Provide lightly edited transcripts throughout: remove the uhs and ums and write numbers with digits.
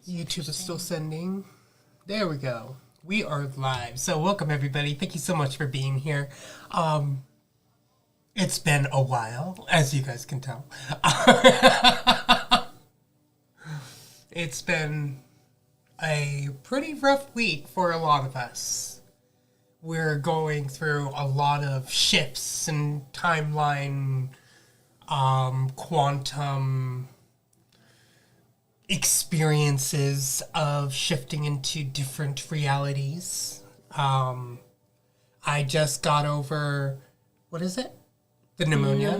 YouTube is still sending. There we go. We are live. So welcome everybody. Thank you so much for being here. It's been a while, as you guys can tell. It's been a pretty rough week for a lot of us. We're going through a lot of shifts and timeline, quantum experiences of shifting into different realities. I just got over, what is it? The pneumonia.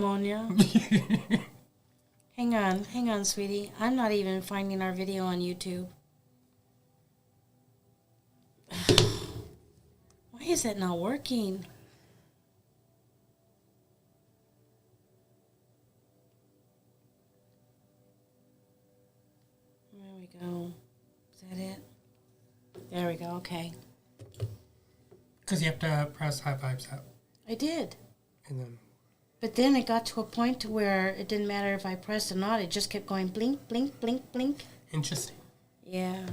Hang on, sweetie. I'm not even finding our video on YouTube. Why is it not working? There we go. Is that it? There we go, okay. Because you have to press high fives out. I did. And then... But then it got to a point where it didn't matter if I pressed or not. It just kept going blink, blink, blink, blink. Interesting. Yeah.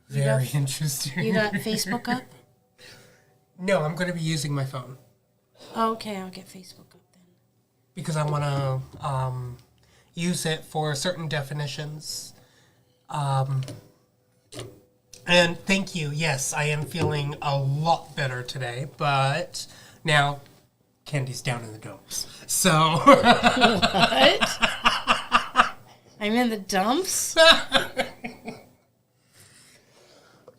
Very interesting. You got Facebook up? No, I'm going to be using my phone. Oh, okay, I'll get Facebook up then. Because I want to use it for certain definitions. And thank you. Yes, I am feeling a lot better today. But now... Candy's down in the dumps. So... What? I'm in the dumps?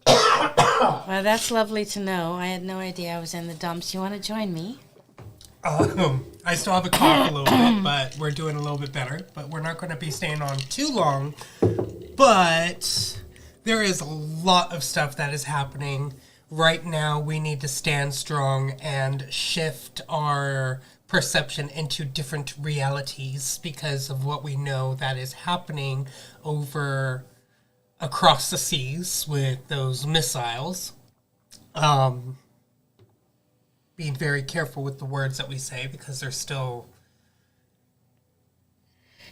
Well, that's lovely to know. I had no idea I was in the dumps. You want to join me? I still have a cough a little bit, but we're doing a little bit better. But we're not going to be staying on too long. But there is a lot of stuff that is happening. Right now, we need to stand strong and shift our perception into different realities because of what we know that is happening over across the seas with those missiles. Being very careful with the words that we say because they're still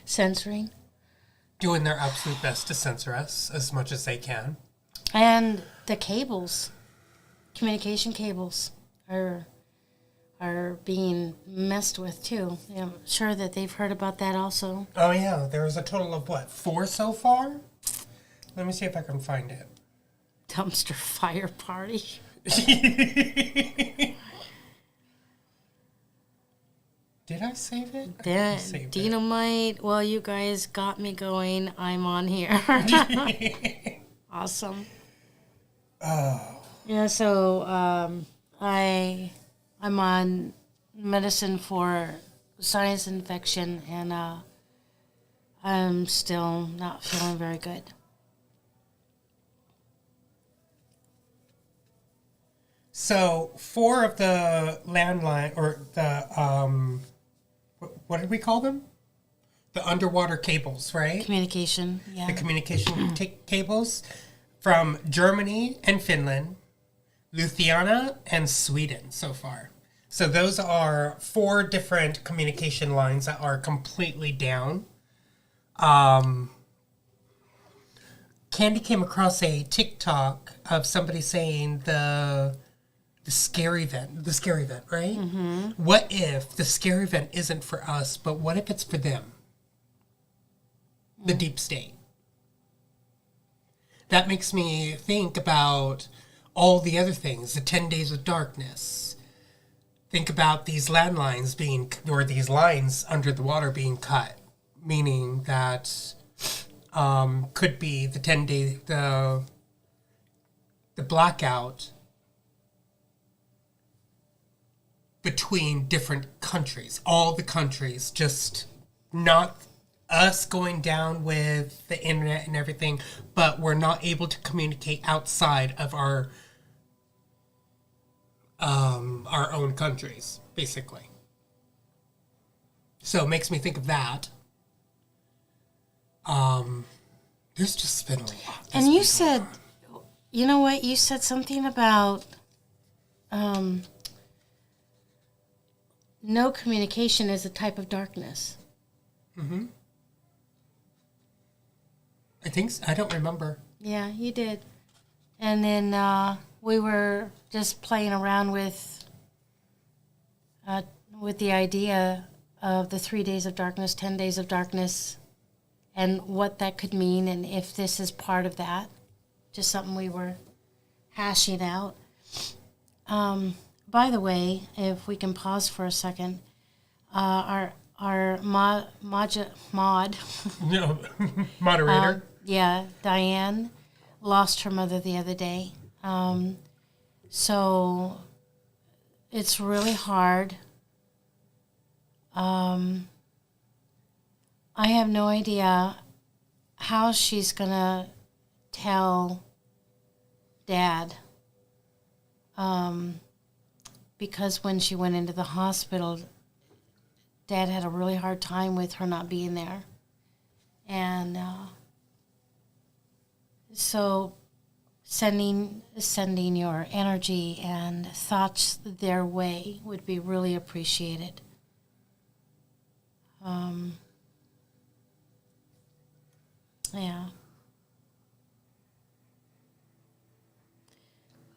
censoring, doing their absolute best to censor us as much as they can. And the cables. Communication cables are being messed with too. I'm sure that they've heard about that also. Oh yeah, there was a total of what, 4 so far? Let me see if I can find it. Dumpster fire party. Did I save it? Dynamite. Well, you guys got me going. I'm on here. Awesome. Oh. Yeah, so I'm on medicine for sinus infection, and I'm still not feeling very good. So 4 of the landline, or the, what did we call them? The underwater cables, right? Communication, yeah. The communication cables from Germany and Finland, Lithuania, and Sweden so far. So those are 4 different communication lines that are completely down. Candy came across a TikTok of somebody saying the scary vent, right? Mm-hmm. What if the scary vent isn't for us, but what if it's for them? The deep state. That makes me think about all the other things, the 10 days of darkness. Think about these landlines or these lines under the water being cut, meaning that could be the 10-day, the blackout between different countries, all the countries, just not us going down with the internet and everything, but we're not able to communicate outside of our own countries, basically. So it makes me think of that. There's just been a lot. And you said, you know what? You said something about no communication is a type of darkness. Mm-hmm. I think so. I don't remember. Yeah, you did. And then we were just playing around with the idea of the 3 days of darkness, 10 days of darkness, and what that could mean, and if this is part of that. Just something we were hashing out. By the way, if we can pause for a second, our moderator. Diane lost her mother the other day. So it's really hard. I have no idea how she's going to tell Dad. Because when she went into the hospital, Dad had a really hard time with her not being there. And so sending your energy and thoughts their way would be really appreciated. Yeah.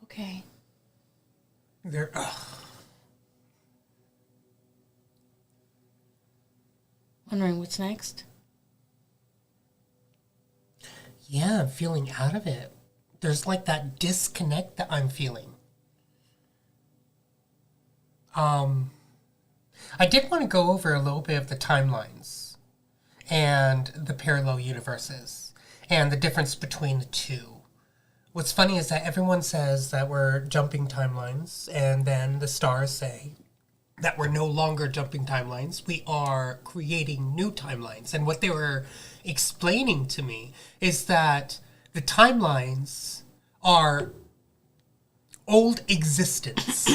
Okay. There. Wondering what's next? Yeah, I'm feeling out of it. There's like that disconnect that I'm feeling. I did want to go over a little bit of the timelines and the parallel universes and the difference between the two. What's funny is that everyone says that we're jumping timelines, and then the stars say that we're no longer jumping timelines. We are creating new timelines. And what they were explaining to me is that the timelines are old existence,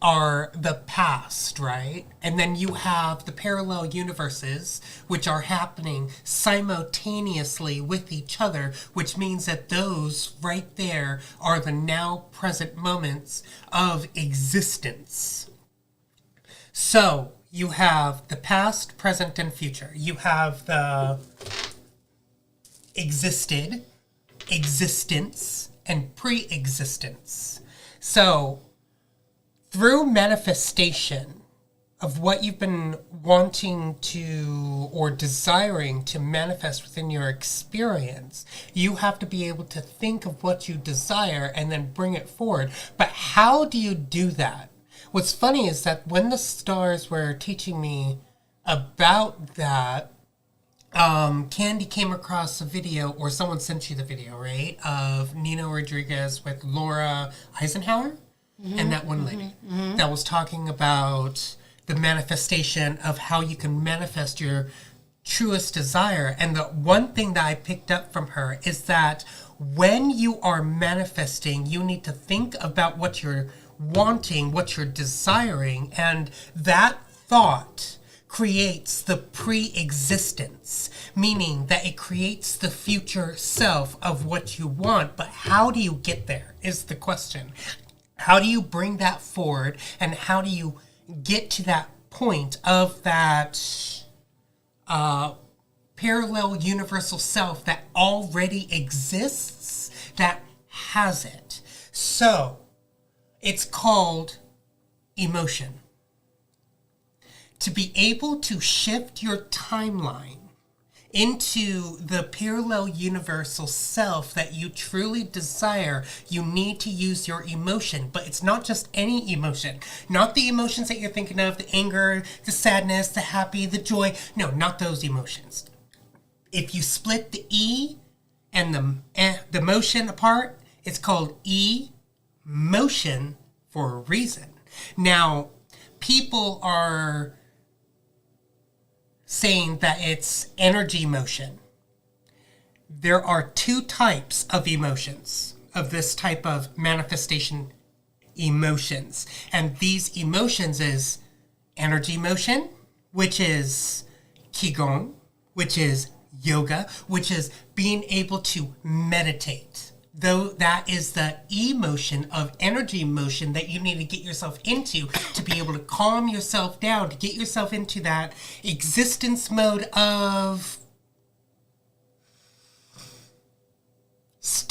are the past, right? And then you have the parallel universes, which are happening simultaneously with each other, which means that those right there are the now present moments of existence. So you have the past, present, and future. You have the existed, existence, and pre-existence. So through manifestation of what you've been wanting to or desiring to manifest within your experience, you have to be able to think of what you desire and then bring it forward. But how do you do that? What's funny is that when the stars were teaching me about that, Candy came across a video, or someone sent you the video, right, of Nino Rodriguez with Laura Eisenhower, and that one lady that was talking about the manifestation of how you can manifest your truest desire. And the one thing that I picked up from her is that when you are manifesting, you need to think about what you're wanting, what you're desiring, and that thought creates the pre-existence, meaning that it creates the future self of what you want. But how do you get there is the question. How do you bring that forward, and how do you get to that point of that parallel universal self that already exists, that has it? So it's called emotion. To be able to shift your timeline into the parallel universal self that you truly desire, you need to use your emotion. But it's not just any emotion. Not the emotions that you're thinking of, the anger, the sadness, the happy, the joy. No, not those emotions. If you split the E and the motion apart, it's called emotion for a reason. Now, people are saying that it's energy motion. There are two types of emotions, of this type of manifestation emotions. And these emotions is energy motion, which is Qigong, which is yoga, which is being able to meditate. Though that is the emotion of energy motion that you need to get yourself into to be able to calm yourself down, to get yourself into that existence mode of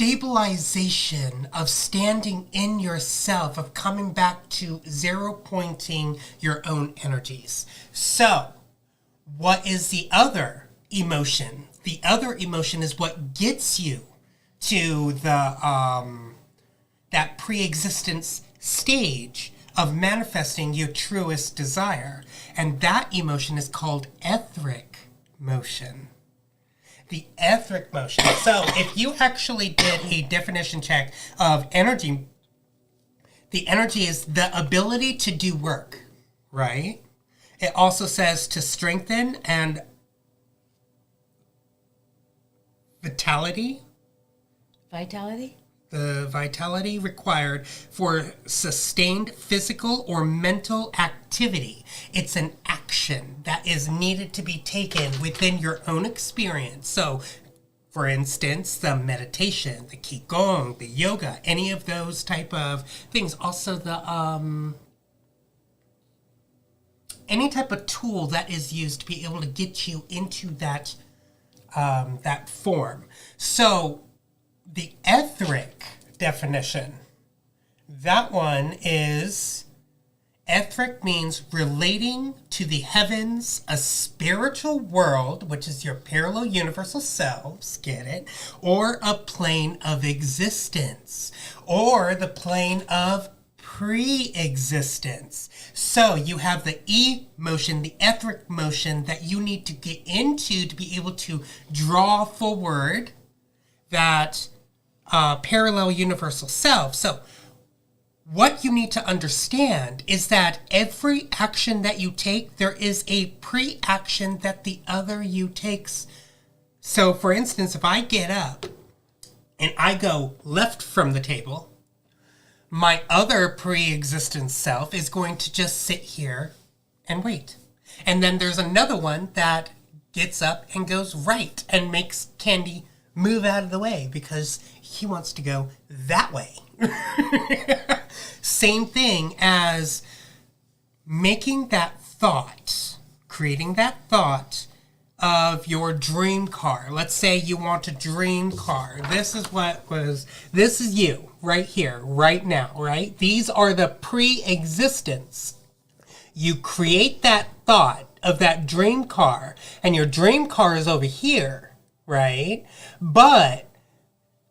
stabilization of standing in yourself, of coming back to zero pointing your own energies. So, what is the other emotion? The other emotion is what gets you to the that pre-existence stage of manifesting your truest desire. And that emotion is called etheric motion. The etheric motion. So if you actually did a definition check of energy, the energy is the ability to do work, right? It also says to strengthen and vitality. Vitality? The vitality required for sustained physical or mental activity. It's an action that is needed to be taken within your own experience. So, for instance, the meditation, the qigong, the yoga, any of those type of things. Also, the any type of tool that is used to be able to get you into that that form. So, the etheric definition, that one is, etheric means relating to the heavens, a spiritual world, which is your parallel universal selves, get it? Or a plane of existence, or the plane of pre-existence. So you have the emotion, the etheric motion that you need to get into to be able to draw forward that parallel universal self. So what you need to understand is that every action that you take, there is a pre-action that the other you takes. So for instance, if I get up and I go left from the table, my other pre-existent self is going to just sit here and wait. And then there's another one that gets up and goes right and makes Candy move out of the way because he wants to go that way. Same thing as making that thought, creating that thought of your dream car. Let's say you want a dream car. This is you right here, right now, right? These are the pre-existence. You create that thought of that dream car, and your dream car is over here, right? But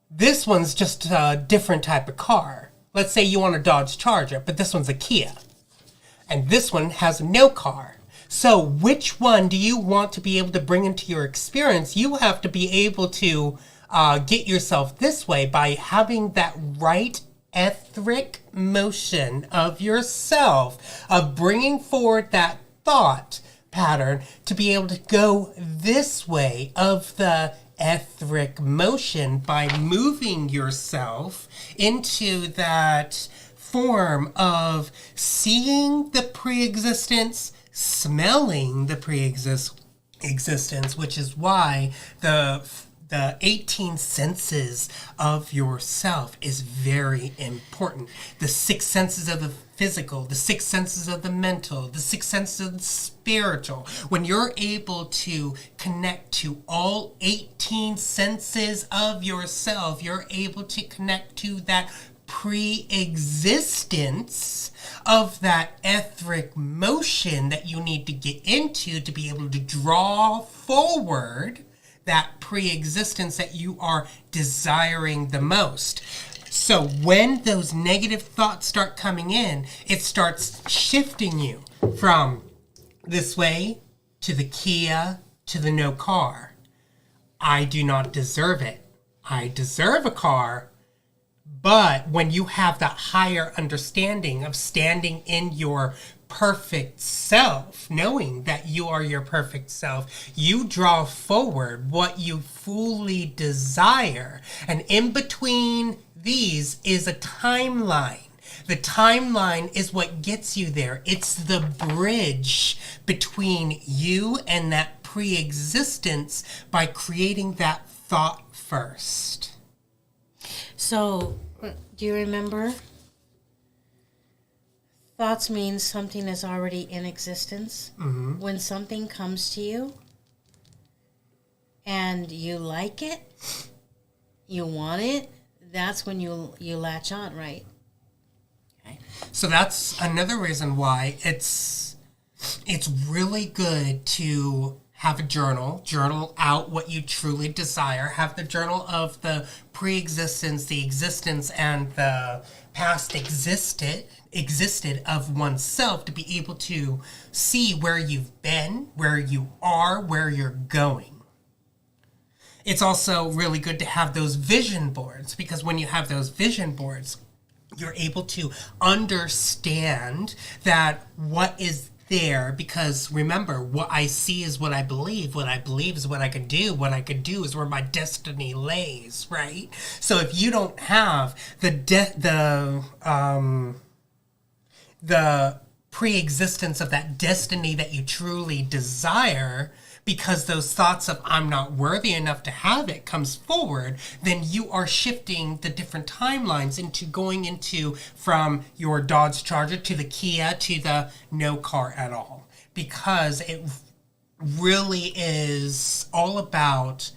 this one's just a different type of car. Let's say you want a Dodge Charger, but this one's a Kia. And this one has no car. So which one do you want to be able to bring into your experience? You have to be able to get yourself this way by having that right etheric motion of yourself, of bringing forward that thought pattern to be able to go this way of the etheric motion by moving yourself into that form of seeing the pre-existence, smelling the pre-existence, which is why the 18 senses of yourself is very important. The 6 senses of the physical, the 6 senses of the mental, the 6 senses of the spiritual. When you're able to connect to all 18 senses of yourself, you're able to connect to that pre-existence of that etheric motion that you need to get into to be able to draw forward that pre-existence that you are desiring the most. So when those negative thoughts start coming in, it starts shifting you from this way to the Kia to the no car. I do not deserve it. I deserve a car. But when you have that higher understanding of standing in your perfect self, knowing that you are your perfect self, you draw forward what you fully desire. And in between these is a timeline. The timeline is what gets you there. It's the bridge between you and that pre-existence by creating that thought first. So, do you remember? Thoughts means something is already in existence. Mm-hmm. When something comes to you and you like it, you want it, that's when you latch on, right? Okay. So that's another reason why it's really good to have a journal out what you truly desire, have the journal of the pre-existence, the existence, and the past existed of oneself, to be able to see where you've been, where you are, where you're going. It's also really good to have those vision boards, because when you have those vision boards, you're able to understand that what is there, because remember, what I see is what I believe is what I can do, what I can do is where my destiny lays, right? So if you don't have the pre-existence of that destiny that you truly desire, because those thoughts of I'm not worthy enough to have it comes forward, then you are shifting the different timelines into going into from your Dodge Charger to the Kia to the no car at all. Because it really is all about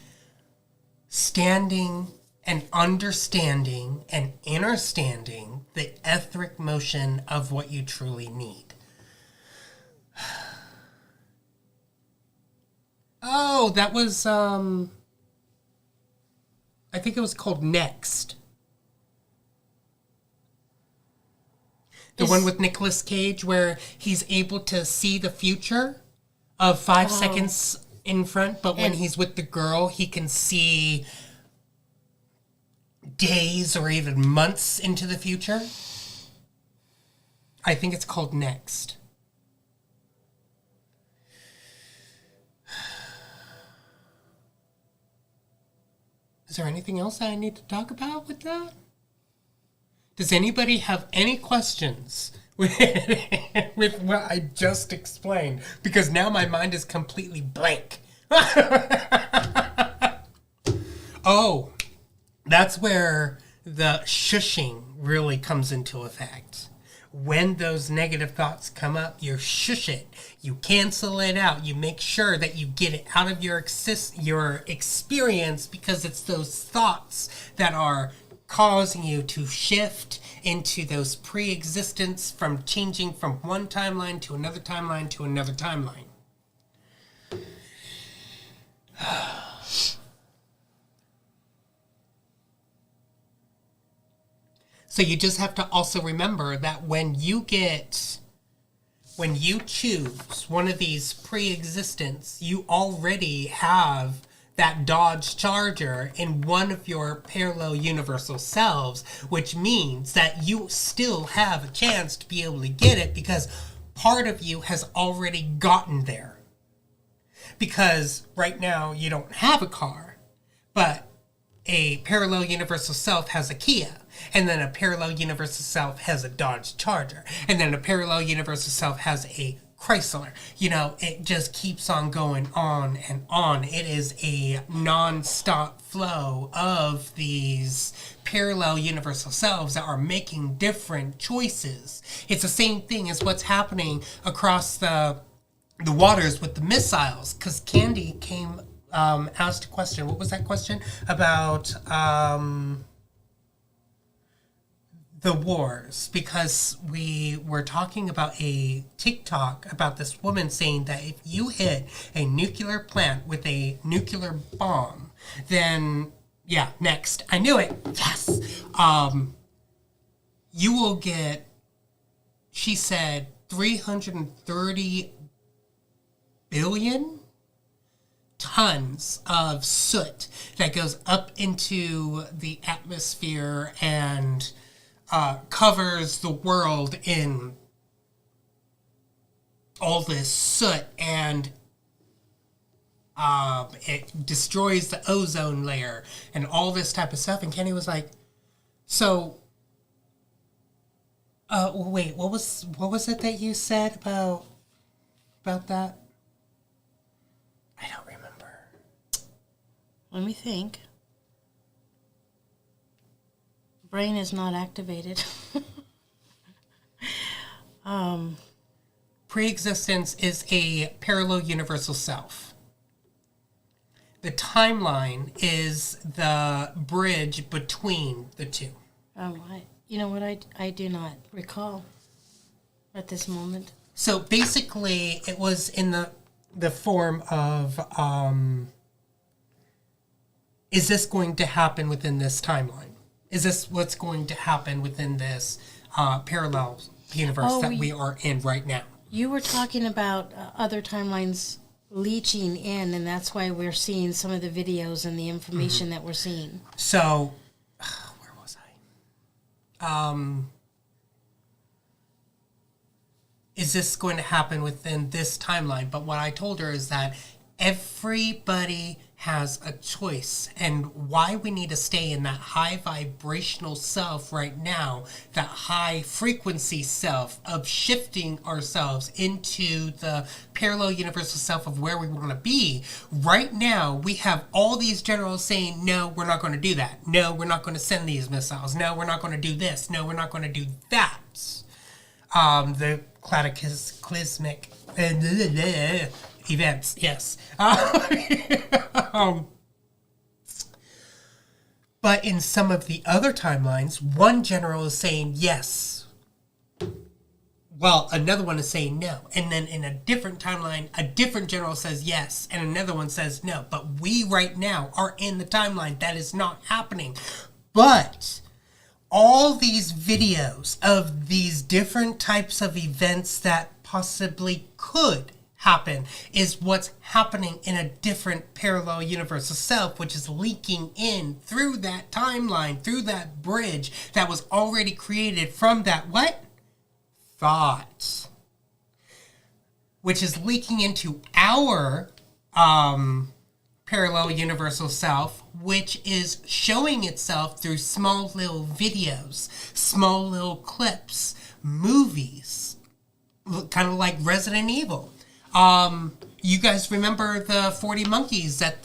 standing and understanding and understanding the etheric motion of what you truly need. Oh, that was, I think it was called Next. The one with Nicolas Cage where he's able to see the future of 5 seconds in front, but when he's with the girl, he can see days or even months into the future. I think it's called Next. Is there anything else I need to talk about with that? Does anybody have any questions with what I just explained? Because now my mind is completely blank. Oh, that's where the shushing really comes into effect. When those negative thoughts come up, you shush it. You cancel it out. You make sure that you get it out of your experience, because it's those thoughts that are causing you to shift into those pre-existence, from changing from one timeline to another timeline to another timeline. So you just have to also remember that when you choose one of these pre-existence, you already have that Dodge Charger in one of your parallel universal selves, which means that you still have a chance to be able to get it, because part of you has already gotten there. Because right now you don't have a car, but a parallel universal self has a Kia, and then a parallel universal self has a Dodge Charger, and then a parallel universal self has a Chrysler. You know, it just keeps on going on and on. It is a non-stop flow of these parallel universal selves that are making different choices. It's the same thing as what's happening across the waters with the missiles, because Candi came asked a question. What was that question? About the wars, because we were talking about a TikTok about this woman saying that if you hit a nuclear plant with a nuclear bomb, then, yeah, next. I knew it. Yes. You will get, she said, 330 billion tons of soot that goes up into the atmosphere and covers the world in all this soot, and it destroys the ozone layer and all this type of stuff. And Kenny was like, so wait, what was it that you said about that? I don't remember. Let me think. Brain is not activated. Pre-existence is a parallel universal self. The timeline is the bridge between the two. Oh, you know what? I do not recall at this moment. So basically, it was in the form of, is this going to happen within this timeline? Is this what's going to happen within this parallel universe that we are in right now? You were talking about other timelines leaching in, and that's why we're seeing some of the videos and the information that we're seeing. So, where was I? Is this going to happen within this timeline? But what I told her is that everybody has a choice, and why we need to stay in that high vibrational self right now, that high frequency self of shifting ourselves into the parallel universal self of where we want to be. Right now, we have all these generals saying, no, we're not going to do that. No, we're not going to send these missiles. No, we're not going to do this. No, we're not going to do that. The cataclysmic events, yes. But in some of the other timelines, one general is saying yes. Well, another one is saying no. And then in a different timeline, a different general says yes, and another one says no. But we right now are in the timeline that is not happening. But all these videos of these different types of events that possibly could happen is what's happening in a different parallel universal self, which is leaking in through that timeline, through that bridge that was already created from that what? Thought. Which is leaking into our parallel universal self, which is showing itself through small little videos, small little clips, movies, kind of like Resident Evil. You guys remember the 40 monkeys that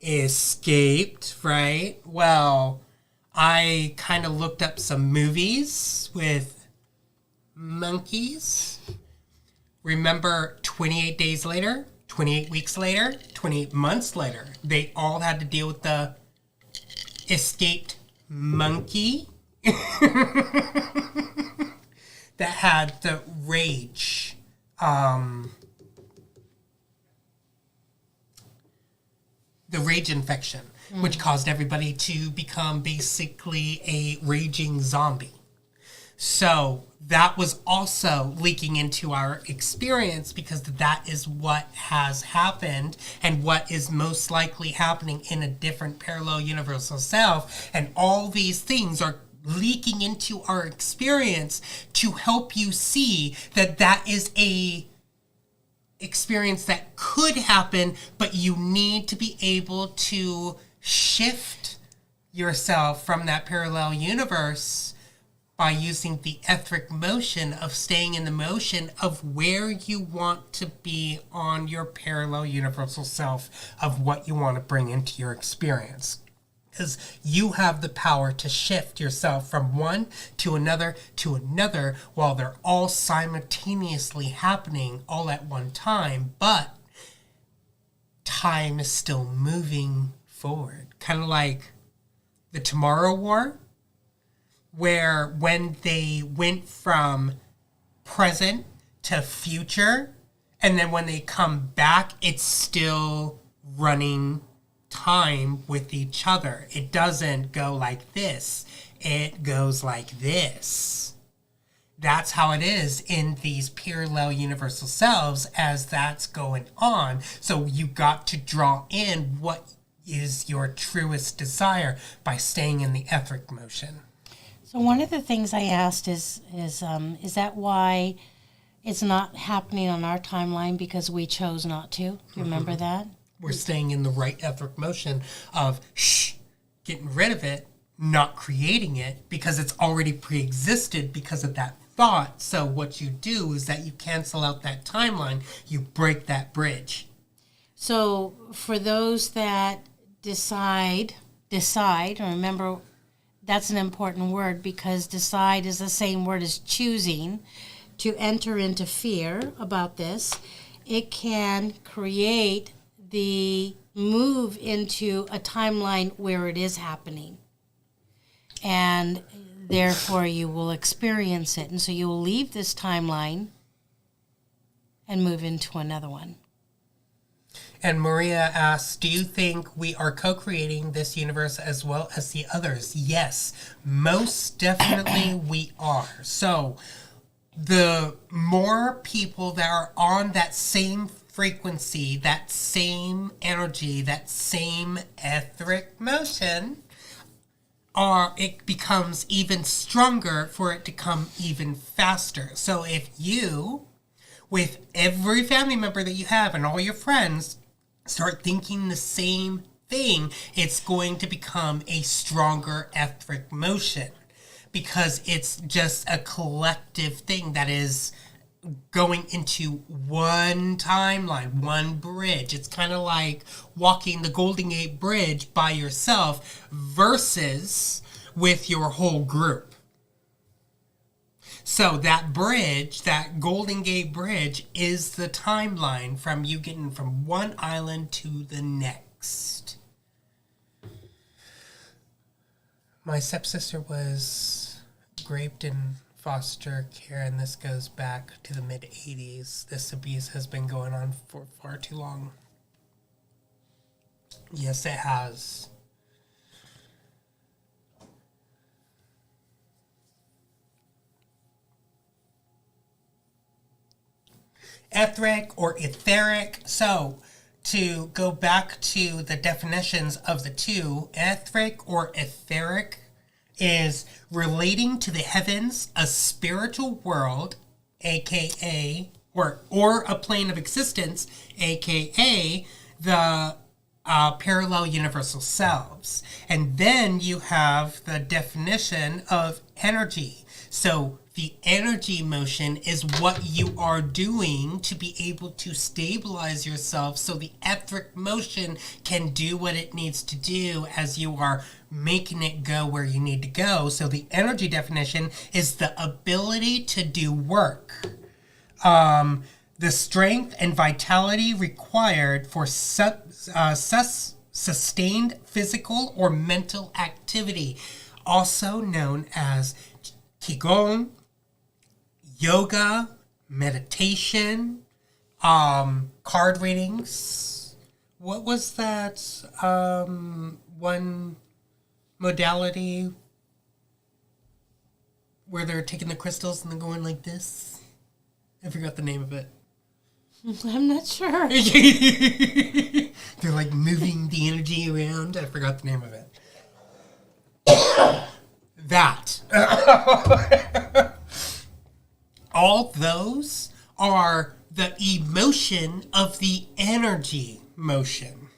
escaped, right? Well, I kind of looked up some movies with monkeys. Remember 28 days later, 28 weeks later, 28 months later, they all had to deal with the escaped monkey that had the rage. The rage infection, which caused everybody to become basically a raging zombie. So that was also leaking into our experience because that is what has happened and what is most likely happening in a different parallel universal self. And all these things are leaking into our experience to help you see that that is a experience that could happen, but you need to be able to shift yourself from that parallel universe by using the etheric motion of staying in the motion of where you want to be on your parallel universal self of what you want to bring into your experience. Because you have the power to shift yourself from one to another while they're all simultaneously happening all at one time, but time is still moving forward. Kind of like the Tomorrow War, where when they went from present to future, and then when they come back, it's still running time with each other. It doesn't go like this. It goes like this. That's how it is in these parallel universal selves as that's going on. So you got to draw in what is your truest desire by staying in the etheric motion. So one of the things I asked is that why it's not happening on our timeline because we chose not to? Do you remember that? We're staying in the right etheric motion of getting rid of it, not creating it, because it's already pre-existed because of that thought. So what you do is that you cancel out that timeline, you break that bridge. So for those that decide, remember that's an important word because decide is the same word as choosing to enter into fear about this. It can create the move into a timeline where it is happening. And therefore you will experience it. And so you will leave this timeline and move into another one. And Maria asks, do you think we are co-creating this universe as well as the others? Yes, most definitely we are. So the more people that are on that same frequency, that same energy, that same etheric motion, it becomes even stronger for it to come even faster. So if you, with every family member that you have and all your friends, start thinking the same thing, it's going to become a stronger etheric motion, because it's just a collective thing that is going into one timeline, one bridge. It's kind of like walking the Golden Gate Bridge by yourself versus with your whole group. So that bridge, that Golden Gate Bridge, is the timeline from you getting from one island to the next. My stepsister was raped in foster care, and this goes back to the mid-'80s. This abuse has been going on for far too long. Yes, it has. Etheric or etheric. So, to go back to the definitions of the two, etheric or etheric is relating to the heavens, a spiritual world, aka, or a plane of existence, aka the parallel universal selves. And then you have the definition of energy. So the energy motion is what you are doing to be able to stabilize yourself so the etheric motion can do what it needs to do as you are making it go where you need to go. So the energy definition is the ability to do work. The strength and vitality required for sustained physical or mental activity, also known as Qigong, yoga, meditation, card readings. What was that one modality where they're taking the crystals and they're going like this? I forgot the name of it. I'm not sure. They're like moving the energy around. I forgot the name of it. That. All those are the emotion of the energy motion.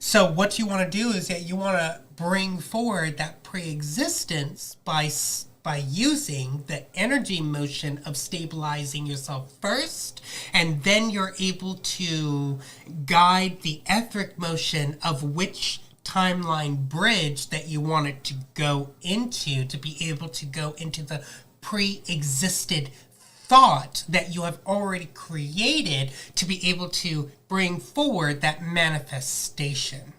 So what you want to do is that you want to bring forward that pre-existence by using the energy motion of stabilizing yourself first, and then you're able to guide the etheric motion of which timeline bridge that you want it to go into, to be able to go into the pre-existed thought that you have already created, to be able to bring forward that manifestation.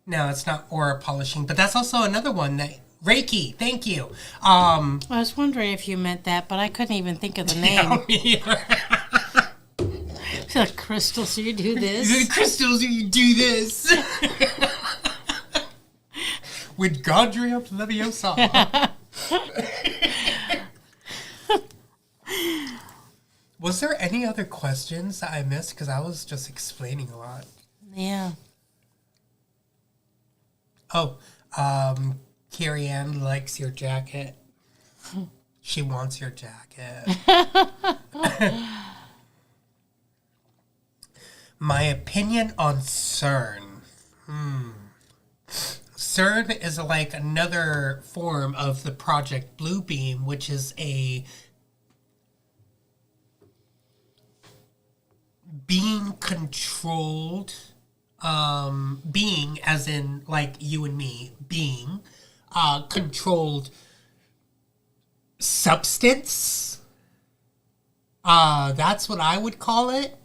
No, it's not aura polishing, but that's also another one that Reiki. Thank you. I was wondering if you meant that, but I couldn't even think of the name. The crystals, you do this. The crystals, you do this. With Godria Leviosa. Was there any other questions that I missed? Because I was just explaining a lot. Yeah. Oh, Carrie Ann likes your jacket. She wants your jacket. My opinion on CERN. CERN is like another form of the Project Bluebeam, which is a being controlled, being as in like you and me, being controlled substance. That's what I would call it.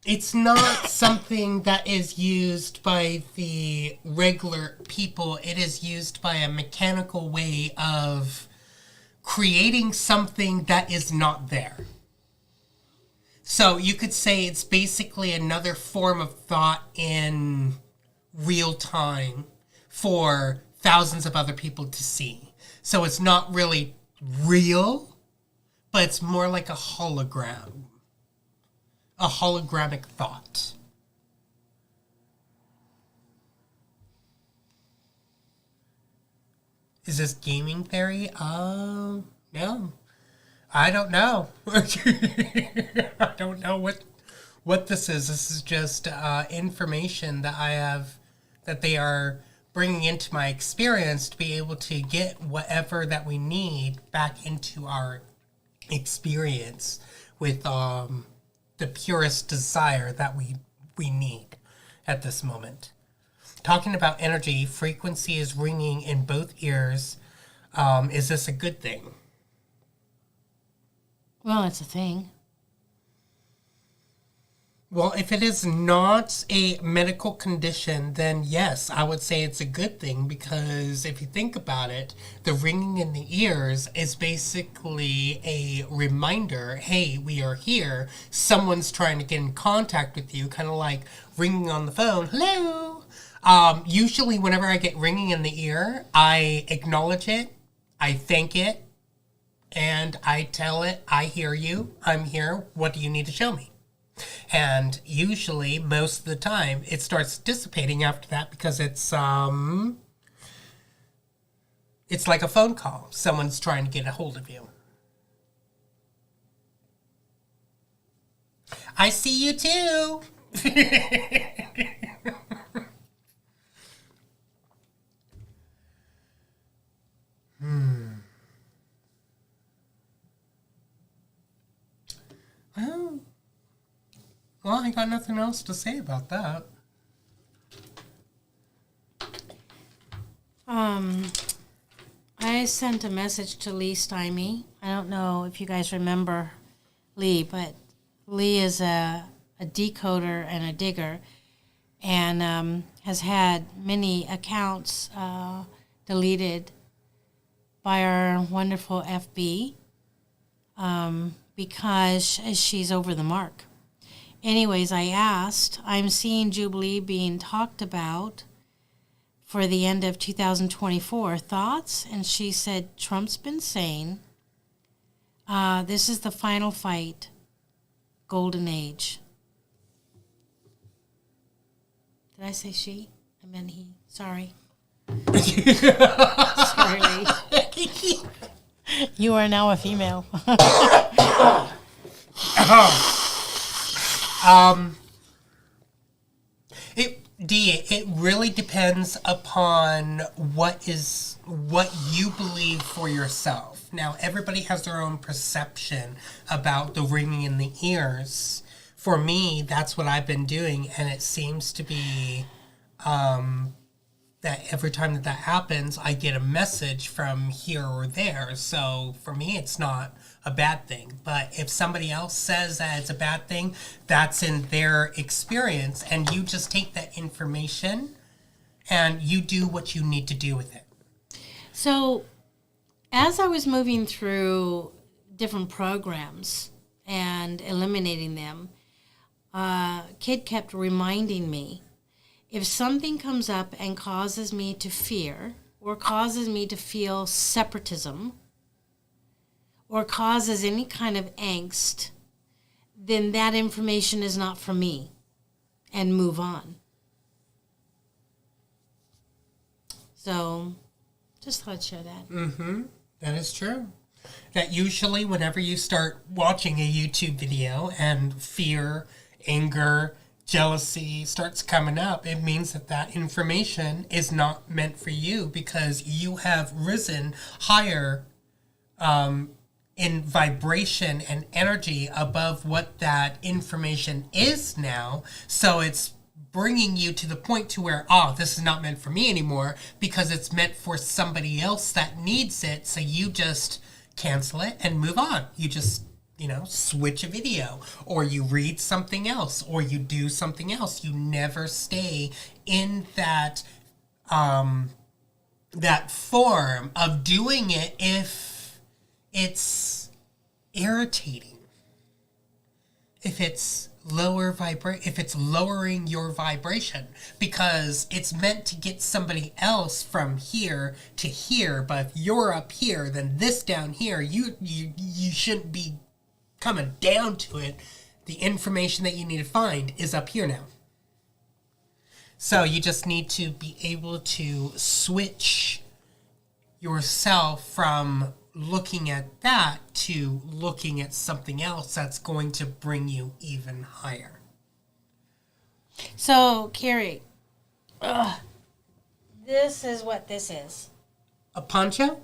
It's not something that is used by the regular people. It is used by a mechanical way of creating something that is not there. So you could say it's basically another form of thought in real time for thousands of other people to see. So it's not really real, but it's more like a hologram. A hologramic thought. Is this gaming theory? No. I don't know. I don't know what this is. This is just information that I have, that they are bringing into my experience to be able to get whatever that we need back into our experience with the purest desire that we need at this moment. Talking about energy, frequency is ringing in both ears. Is this a good thing? Well, it's a thing. Well, if it is not a medical condition, then yes, I would say it's a good thing, because if you think about it, the ringing in the ears is basically a reminder, hey, we are here. Someone's trying to get in contact with you, kind of like ringing on the phone. Hello. Usually whenever I get ringing in the ear, I acknowledge it, I thank it, and I tell it, I hear you, I'm here, what do you need to show me? And usually, most of the time, it starts dissipating after that, because it's like a phone call. Someone's trying to get a hold of you. I see you too. Well, I got nothing else to say about that. I sent a message to Lee Stymie. I don't know if you guys remember Lee, but Lee is a decoder and a digger, and has had many accounts deleted by our wonderful FB because she's over the mark. Anyways, I asked, I'm seeing Jubilee being talked about for the end of 2024. Thoughts? And she said, Trump's been saying, this is the final fight, golden age. Did I say she? I meant he. Sorry. Sorry, Lee. You are now a female. It really depends upon what you believe for yourself. Now, everybody has their own perception about the ringing in the ears. For me, that's what I've been doing, and it seems to be that every time that happens, I get a message from here or there. So for me, it's not a bad thing. But if somebody else says that it's a bad thing, that's in their experience, and you just take that information and you do what you need to do with it. So as I was moving through different programs and eliminating them, Kidd kept reminding me, if something comes up and causes me to fear, or causes me to feel separatism, or causes any kind of angst, then that information is not for me, and move on. So, just thought I'd share that. Mm-hmm. That is true. That usually whenever you start watching a YouTube video and fear, anger, jealousy starts coming up, it means that information is not meant for you, because you have risen higher in vibration and energy above what that information is now. So it's bringing you to the point to where, this is not meant for me anymore, because it's meant for somebody else that needs it. So you just cancel it and move on. You just switch a video, or you read something else, or you do something else. You never stay in that that form of doing it if it's irritating, if it's if it's lowering your vibration, because it's meant to get somebody else from here to here. But if you're up here, then this down here, you shouldn't be coming down to it. The information that you need to find is up here now. So you just need to be able to switch yourself from looking at that to looking at something else that's going to bring you even higher. So, Carrie, this is what this is. A poncho?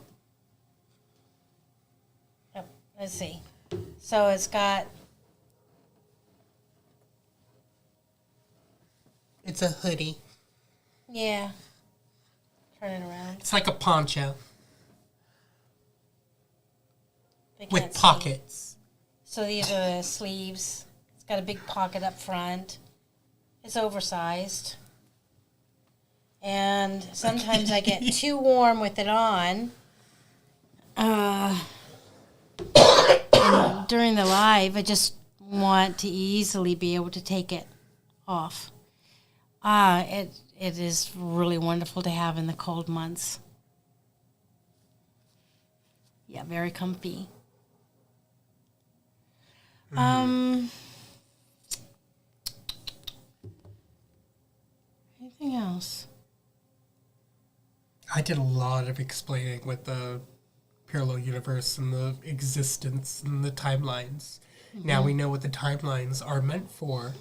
Oh, let's see. So it's got... It's a hoodie. Yeah. Turn it around. It's like a poncho. They With can't see. pockets. So these are the sleeves. It's got a big pocket up front. It's oversized. And sometimes I get too warm with it on. During the live, I just want to easily be able to take it off. It is really wonderful to have in the cold months. Yeah, very comfy. Anything else? I did a lot of explaining with the parallel universe and the existence and the timelines. Mm-hmm. Now we know what the timelines are meant for.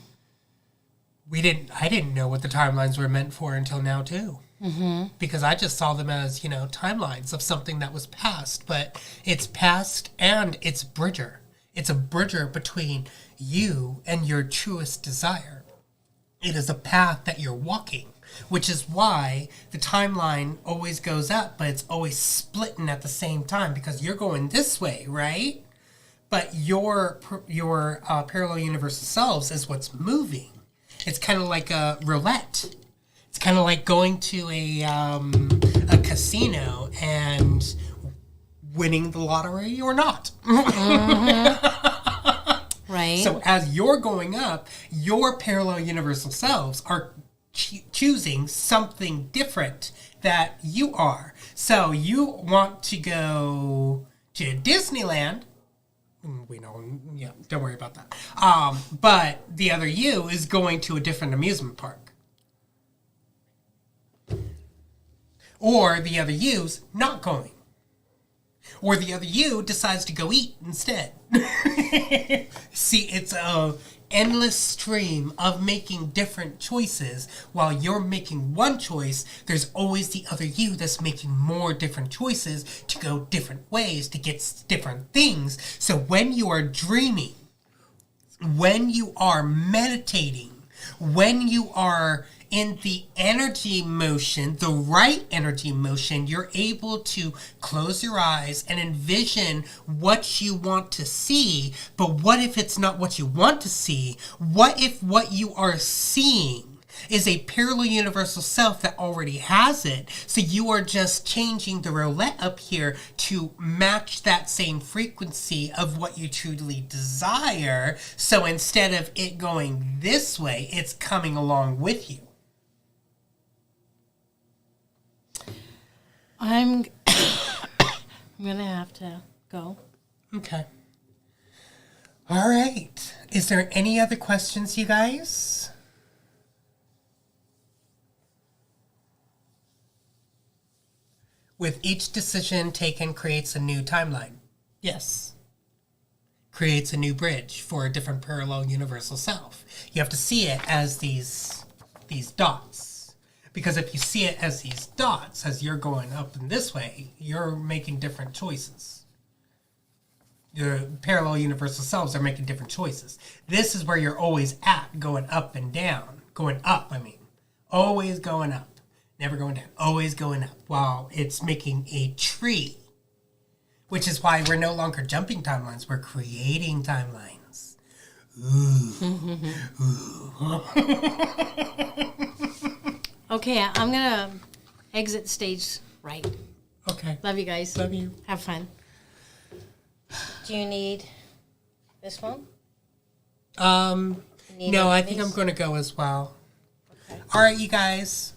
I didn't know what the timelines were meant for until now too. Mm-hmm. Because I just saw them as, timelines of something that was past, but it's past and it's bridger. It's a bridger between you and your truest desire. It is a path that you're walking, which is why the timeline always goes up, but it's always splitting at the same time, because you're going this way, right? But your parallel universal selves is what's moving. It's kind of like a roulette. It's kind of like going to a casino and winning the lottery or not. Mm-hmm. Right. So as you're going up, your parallel universal selves are choosing something different that you are. So you want to go to Disneyland. We know, yeah, don't worry about that. But the other you is going to a different amusement park. Or the other you's not going. Or the other you decides to go eat instead. See, it's a endless stream of making different choices. While you're making one choice, there's always the other you that's making more different choices to go different ways to get different things. So when you are dreaming, when you are meditating, when you are in the energy motion, the right energy motion, you're able to close your eyes and envision what you want to see. But what if it's not what you want to see? What if what you are seeing is a parallel universal self that already has it? So you are just changing the roulette up here to match that same frequency of what you truly desire. So instead of it going this way, it's coming along with you. I'm going to have to go. Okay. All right. Is there any other questions, you guys? With each decision taken creates a new timeline. Yes. Creates a new bridge for a different parallel universal self. You have to see it as these dots. Because if you see it as these dots, as you're going up in this way, you're making different choices. Your parallel universal selves are making different choices. This is where you're always at, going up and down. Going up, I mean. Always going up. Never going down. Always going up. While it's making a tree Which is why we're no longer jumping timelines. We're creating timelines. Okay, I'm going to exit stage right. Okay. Love you guys. Love you. Have fun. Do you need this one? No, I think I'm going to go as well. Okay. All right, you guys.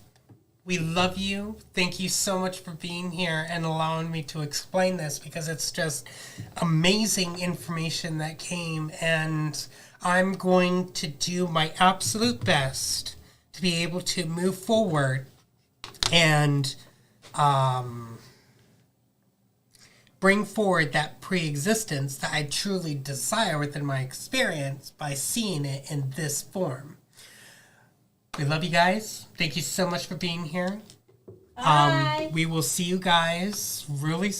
We love you. Thank you so much for being here and allowing me to explain this because it's just amazing information that came. And I'm going to do my absolute best to be able to move forward and bring forward that pre-existence that I truly desire within my experience by seeing it in this form. We love you guys. Thank you so much for being here. Bye. We will see you guys really soon.